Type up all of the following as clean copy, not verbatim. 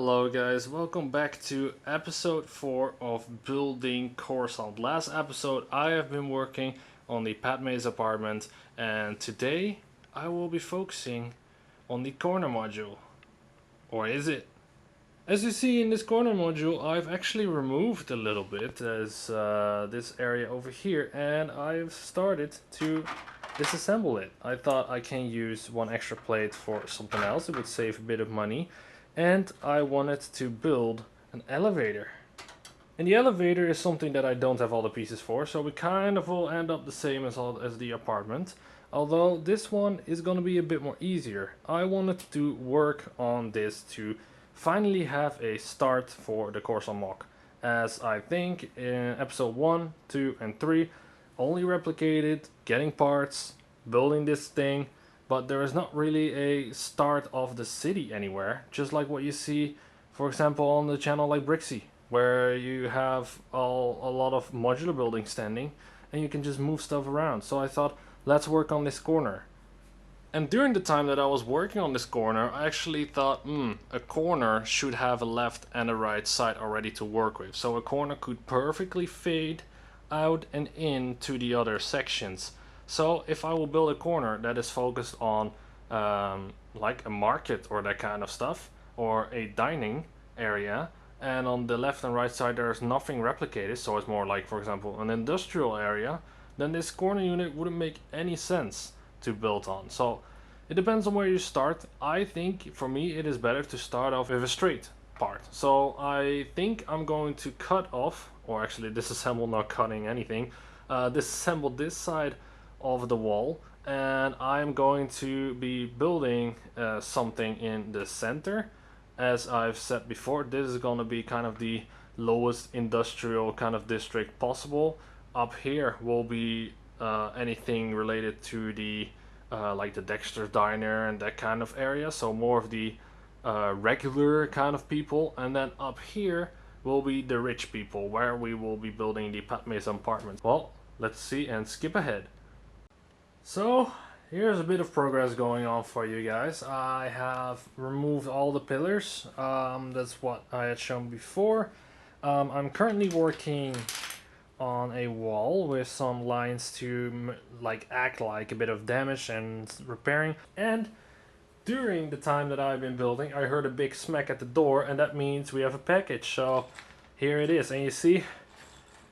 Hello guys, welcome back to episode 4 of Building Coruscant. Last episode I have been working on the Padme's apartment, and today I will be focusing on the corner module. Or is it? As you see in this corner module, I've actually removed a little bit as this area over here, and I've started to disassemble it. I thought I can use one extra plate for something else, it would save a bit of money. And I wanted to build an elevator. And the elevator is something that I don't have all the pieces for, so we kind of will end up the same as the apartment. Although this one is going to be a bit more easier. I wanted to work on this to finally have a start for the Coruscant Moc. As I think in episode 1, 2 and 3 only replicated getting parts, building this thing, but there is not really a start of the city anywhere, just like what you see, for example, on the channel like Brixie, where you have a lot of modular buildings standing and you can just move stuff around. So I thought, let's work on this corner. And during the time that I was working on this corner, I actually thought, a corner should have a left and a right side already to work with. So a corner could perfectly fade out and in to the other sections. So if I will build a corner that is focused on like a market or that kind of stuff, or a dining area, and on the left and right side there's nothing replicated, so it's more like, for example, an industrial area, then this corner unit wouldn't make any sense to build on. So it depends on where you start. I think for me it is better to start off with a straight part. So I think I'm going to cut off, or actually disassemble, not cutting anything, disassemble this side of the wall, and I'm going to be building something in the center. As I've said before, this is going to be kind of the lowest industrial kind of district possible. Up here will be anything related to the like the Dexter's Diner and that kind of area, so more of the regular kind of people, and then up here will be the rich people, where we will be building the Padme's apartment. Well, let's see and skip ahead. So here's a bit of progress going on for you guys. I have removed all the pillars. That's what I had shown before. I'm currently working on a wall with some lines to act like a bit of damage and repairing. And during the time that I've been building, I heard a big smack at the door, and that means we have a package. So here it is, and you see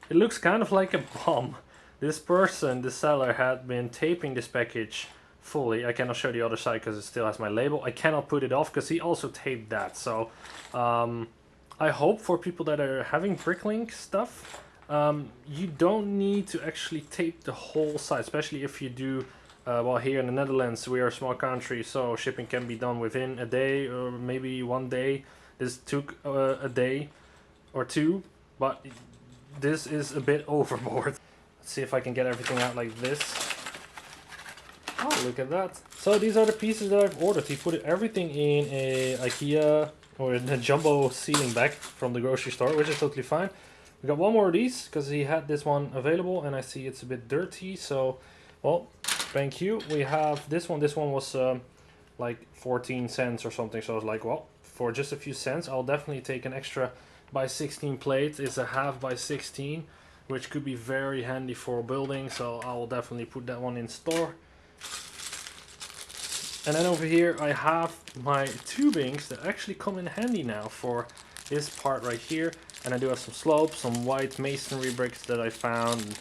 it looks kind of like a bomb. This person, the seller, had been taping this package fully. I cannot show the other side because it still has my label. I cannot put it off because he also taped that. So I hope for people that are having Bricklink stuff, you don't need to actually tape the whole side, especially if you do, well, here in the Netherlands we are a small country, so shipping can be done within a day or maybe 1 day. This took a day or two, but this is a bit overboard. Let's see if I can get everything out like this. Oh, look at that. So these are the pieces that I've ordered. He put everything in a IKEA or in a jumbo ceiling bag from the grocery store, which is totally fine. We got one more of these because he had this one available, and I see it's a bit dirty. So, well, thank you. We have this one. This one was like 14 cents or something. So I was like, well, for just a few cents, I'll definitely take an extra by 16 plate. It's a half by 16. Which could be very handy for building, so I will definitely put that one in store. And then over here I have my tubings that actually come in handy now for this part right here. And I do have some slopes, some white masonry bricks that I found, and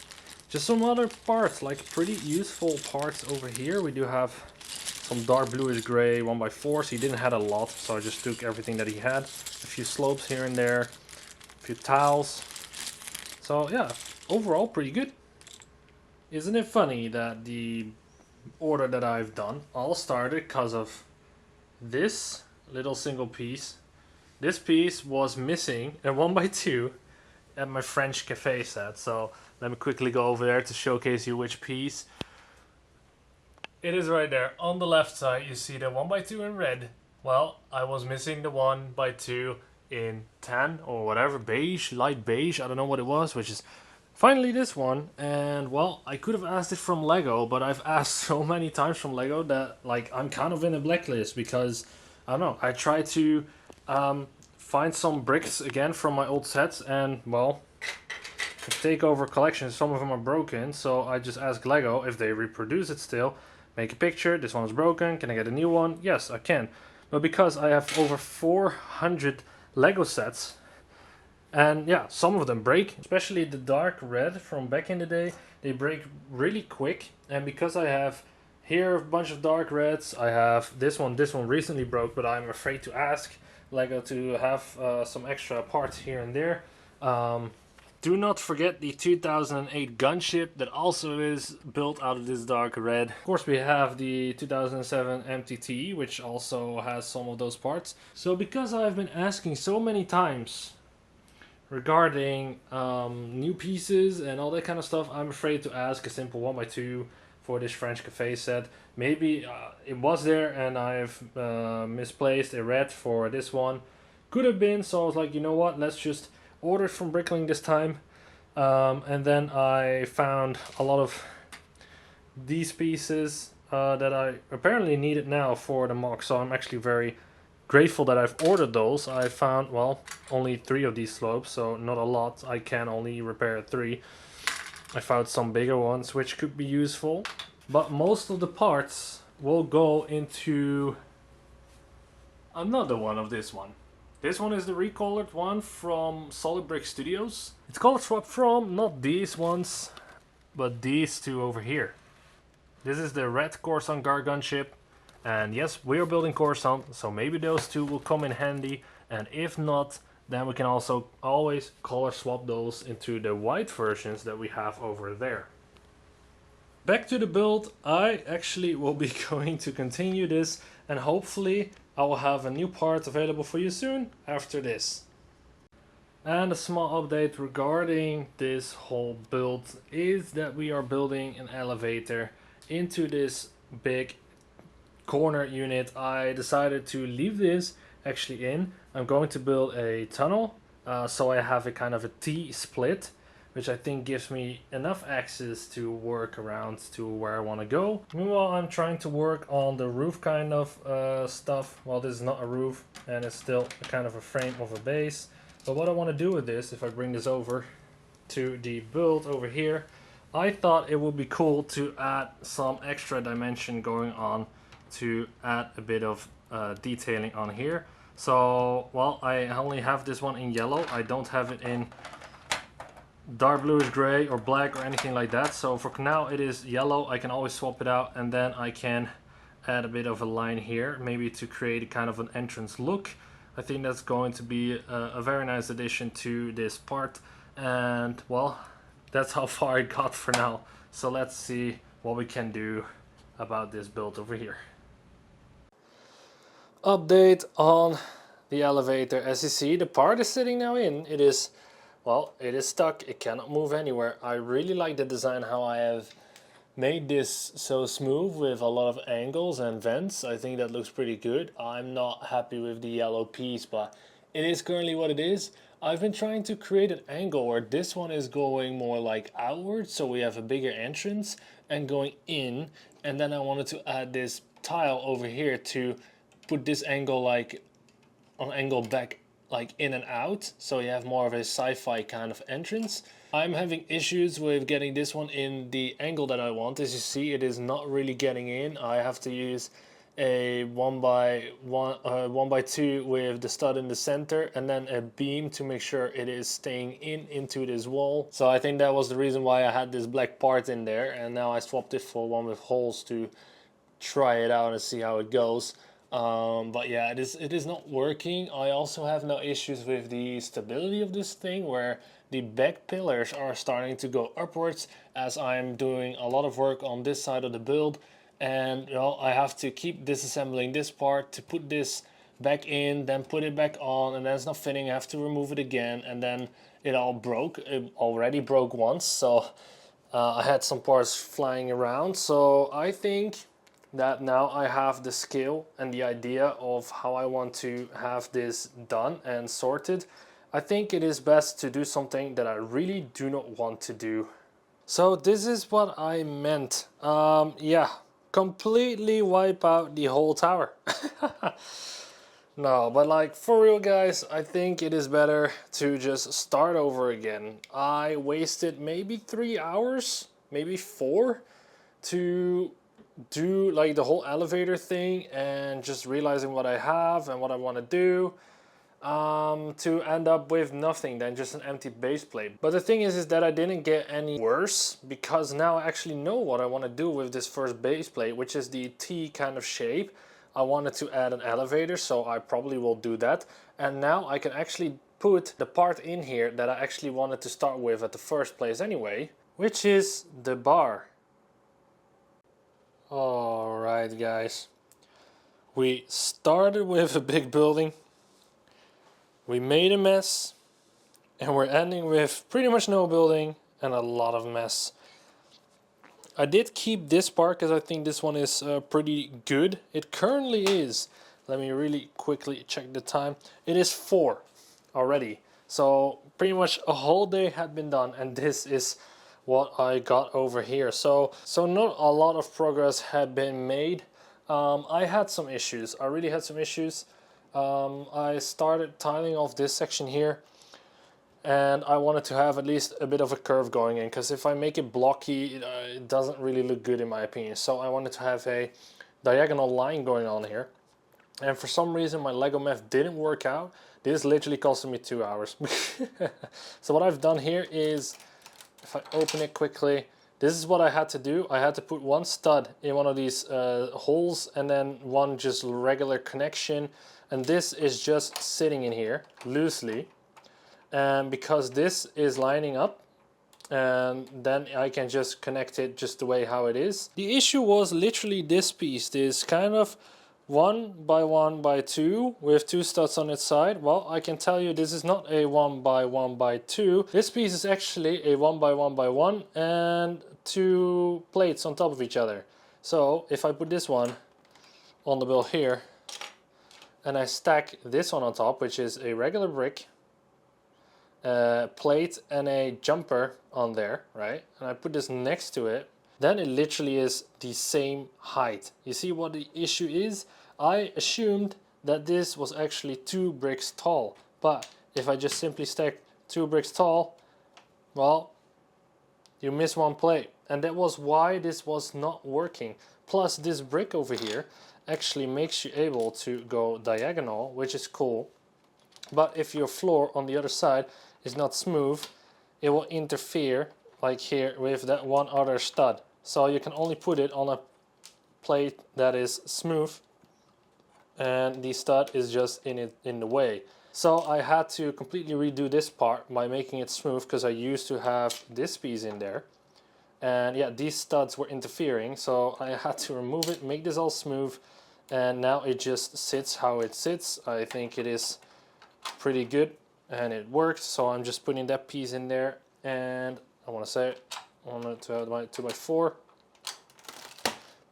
just some other parts, like pretty useful parts over here. We do have some dark bluish gray 1x4s. He didn't have a lot, so I just took everything that he had. A few slopes here and there, a few tiles. So yeah, overall pretty good. Isn't it funny that the order that I've done all started because of this little single piece. This piece was missing a 1x2 at my French cafe set. So let me quickly go over there to showcase you which piece. It is right there on the left side. You see the 1x2 in red. Well, I was missing the 1x2 in tan or whatever, beige, light beige, I don't know what it was, which is finally this one. And well, I could have asked it from Lego, but I've asked so many times from Lego that like I'm kind of in a blacklist because I don't know, I try to find some bricks again from my old sets, and well, the takeover collection, some of them are broken, so I just asked Lego if they reproduce it still. Make a picture, this one is broken, can I get a new one? Yes, I can. But because I have over 400 Lego sets, and yeah, some of them break, especially the dark red from back in the day, they break really quick. And because I have here a bunch of dark reds, I have this one recently broke, but I'm afraid to ask Lego to have some extra parts here and there. Do not forget the 2008 gunship that also is built out of this dark red. Of course, we have the 2007 MTT, which also has some of those parts. So because I've been asking so many times regarding new pieces and all that kind of stuff, I'm afraid to ask a simple 1x2 for this French Cafe set. Maybe it was there and I've misplaced a red for this one. Could have been, so I was like, you know what, let's just order it from Bricklink this time. And then I found a lot of these pieces that I apparently needed now for the Mocs, so I'm actually very grateful that I've ordered those. I found, well, only 3 of these slopes, so not a lot. I can only repair 3. I found some bigger ones which could be useful, but most of the parts will go into another one of this one. This one is the recolored one from Solid Brick Studios. It's color swapped from not these ones, but these two over here. This is the red Coruscant guard gunship. And yes, we are building Coruscant, so maybe those two will come in handy. And if not, then we can also always color swap those into the white versions that we have over there. Back to the build, I actually will be going to continue this, and hopefully I will have a new part available for you soon after this. And a small update regarding this whole build is that we are building an elevator into this big corner unit. I decided to leave this actually in. I'm going to build a tunnel, so I have a kind of a T-split, which I think gives me enough access to work around to where I want to go. Meanwhile, I'm trying to work on the roof kind of stuff. Well, this is not a roof, and it's still a kind of a frame of a base. But what I want to do with this, if I bring this over to the build over here, I thought it would be cool to add some extra dimension going on, to add a bit of detailing on here. So, well, I only have this one in yellow. I don't have it in dark bluish gray or black or anything like that. So for now it is yellow. I can always swap it out, and then I can add a bit of a line here, maybe to create a kind of an entrance look. I think that's going to be a very nice addition to this part. And well, that's how far it got for now. So let's see what we can do about this build over here. Update on the elevator. As you see, the part is sitting now in. It is, well, it is stuck. It cannot move anywhere. I really like the design, how I have made this so smooth with a lot of angles and vents. I think that looks pretty good. I'm not happy with the yellow piece, but it is currently what it is. I've been trying to create an angle where this one is going more like outwards, so we have a bigger entrance, and going in, and then I wanted to add this tile over here to put this angle like an angle back, like in and out, so you have more of a sci-fi kind of entrance. I'm having issues with getting this one in the angle that I want. As you see, it is not really getting in. I have to use a 1x2 with the stud in the center, and then a beam to make sure it is staying into this wall. So I think that was the reason why I had this black part in there, and now I swapped it for one with holes to try it out and see how it goes. But yeah, it is not working. I also have no issues with the stability of this thing, where the back pillars are starting to go upwards as I'm doing a lot of work on this side of the build. And you know, I have to keep disassembling this part to put this back in, then put it back on, and then it's not fitting. I have to remove it again, and then it all broke. It already broke once, so I had some parts flying around. So I think that now I have the skill and the idea of how I want to have this done and sorted. I think it is best to do something that I really do not want to do. So this is what I meant. Yeah, completely wipe out the whole tower. No, but like for real guys, I think it is better to just start over again. I wasted maybe 3 hours, maybe 4, to do like the whole elevator thing and just realizing what I have and what I want to do, to end up with nothing than just an empty base plate. But the thing is that I didn't get any worse, because now I actually know what I want to do with this first base plate, which is the T kind of shape. I wanted to add an elevator, so I probably will do that. And now I can actually put the part in here that I actually wanted to start with at the first place anyway, which is the bar. Alright guys, we started with a big building, we made a mess, and we're ending with pretty much no building and a lot of mess. I did keep this part because I think this one is pretty good. It currently is, let me really quickly check the time, it is 4 already. So pretty much a whole day had been done, and this is what I got over here. So not a lot of progress had been made. I had some issues. I really had some issues. I started tiling off this section here, and I wanted to have at least a bit of a curve going in, because if I make it blocky, it doesn't really look good in my opinion. So I wanted to have a diagonal line going on here, and for some reason my Lego math didn't work out. This literally costed me 2 hours. So what I've done here is, if I open it quickly, this is what I had to do. I had to put one stud in one of these holes, and then one just regular connection, and this is just sitting in here loosely, and because this is lining up, and then I can just connect it just the way how it is. The issue was literally this piece, this kind of 1 by 1 by 2 with 2 studs on its side. Well, I can tell you this is not a 1 by 1 by 2. This piece is actually a 1 by 1 by 1 and 2 plates on top of each other. So if I put this one on the bill here, and I stack this one on top, which is a regular brick, plate and a jumper on there, right? And I put this next to it, then it literally is the same height. You see what the issue is? I assumed that this was actually 2 bricks tall, but if I just simply stack 2 bricks tall, well, you miss one plate, and that was why this was not working. Plus this brick over here actually makes you able to go diagonal, which is cool, but if your floor on the other side is not smooth, it will interfere like here with that one other stud. So you can only put it on a plate that is smooth, and the stud is just in the way. So I had to completely redo this part by making it smooth, because I used to have this piece in there, and yeah, these studs were interfering, so I had to remove it, make this all smooth, and now it just sits how it sits. I think it is pretty good and it worked, so I'm just putting that piece in there, and I want to say I wanted to have my 2x4,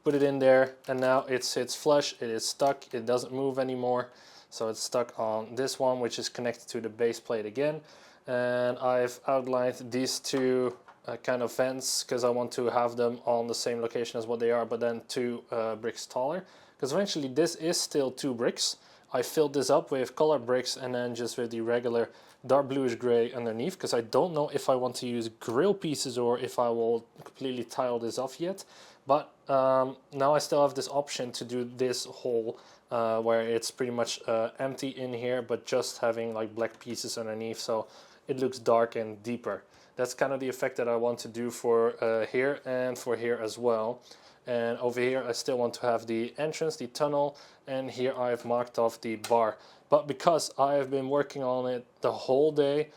put it in there, and now it sits flush, it is stuck, it doesn't move anymore. So it's stuck on this one, which is connected to the base plate again, and I've outlined these 2 kind of vents, because I want to have them on the same location as what they are, but then 2 bricks taller, because eventually this is still 2 bricks. I filled this up with colored bricks and then just with the regular dark bluish gray underneath, because I don't know if I want to use grill pieces or if I will completely tile this off yet. But now I still have this option to do this hole where it's pretty much empty in here, but just having like black pieces underneath, so it looks dark and deeper. That's kind of the effect that I want to do for here and for here as well. And over here I still want to have the entrance, the tunnel, and here I've marked off the bar. But because I have been working on it the whole day,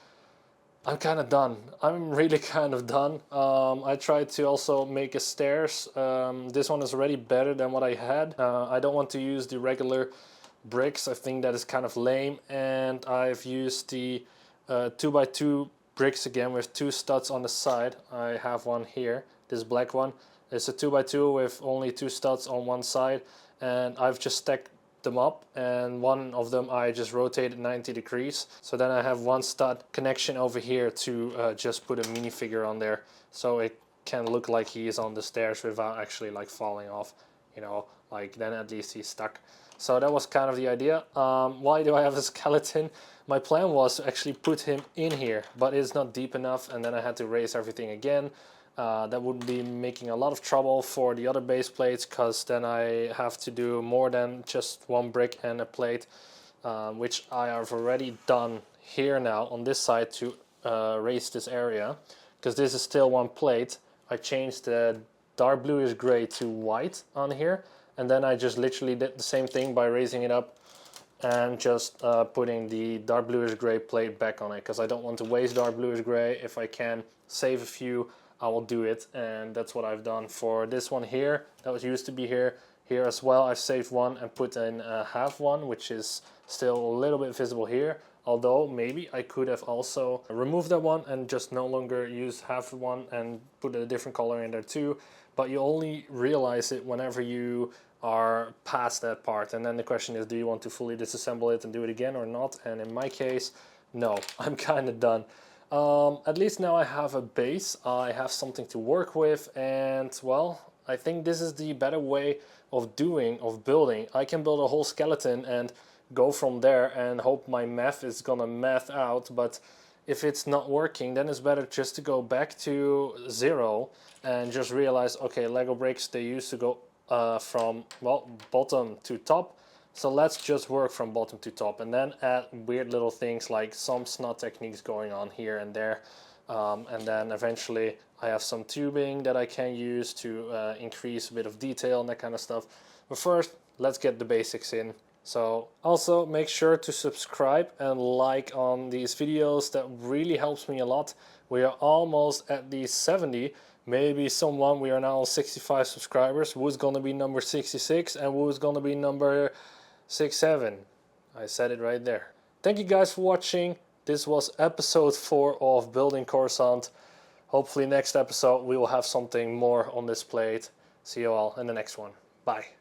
I'm kind of done. I'm really kind of done. I tried to also make a stairs. This one is already better than what I had. I don't want to use the regular bricks. I think that is kind of lame. And I've used the 2x2 bricks again with 2 studs on the side. I have one here, this black one. It's a 2x2 with only 2 studs on one side, and I've just stacked them up, and one of them I just rotated 90 degrees. So then I have one stud connection over here to just put a minifigure on there, so it can look like he is on the stairs without actually like falling off, you know, like then at least he's stuck. So that was kind of the idea. Why do I have a skeleton? My plan was to actually put him in here, but it's not deep enough, and then I had to raise everything again. That would be making a lot of trouble for the other base plates, because then I have to do more than just one brick and a plate, which I have already done here now on this side to raise this area, because this is still one plate. I changed the dark bluish gray to white on here, and then I just literally did the same thing by raising it up and just putting the dark bluish gray plate back on it, because I don't want to waste dark bluish gray. If I can save a few, I will do it, and that's what I've done for this one here. That was used to be here as well. I've saved one and put in a half one, which is still a little bit visible here, although maybe I could have also removed that one and just no longer use half one and put a different color in there too. But you only realize it whenever you are past that part, and then the question is, do you want to fully disassemble it and do it again or not? And in my case, no, I'm kind of done. At least now I have a base, I have something to work with, and well, I think this is the better way of building. I can build a whole skeleton and go from there and hope my math is gonna math out, but if it's not working, then it's better just to go back to 0 and just realize, okay, Lego bricks, they used to go from, well, bottom to top, so let's just work from bottom to top, and then add weird little things like some snot techniques going on here and there, and then eventually I have some tubing that I can use to increase a bit of detail and that kind of stuff. But first, let's get the basics in. So also make sure to subscribe and like on these videos. That really helps me a lot. We are almost at the 70. Maybe someone, we are now on 65 subscribers. Who's gonna be number 66 and who's gonna be number 67? I said it right there. Thank you guys for watching. This was episode 4 of Building Coruscant. Hopefully next episode we will have something more on this plate. See you all in the next one. Bye.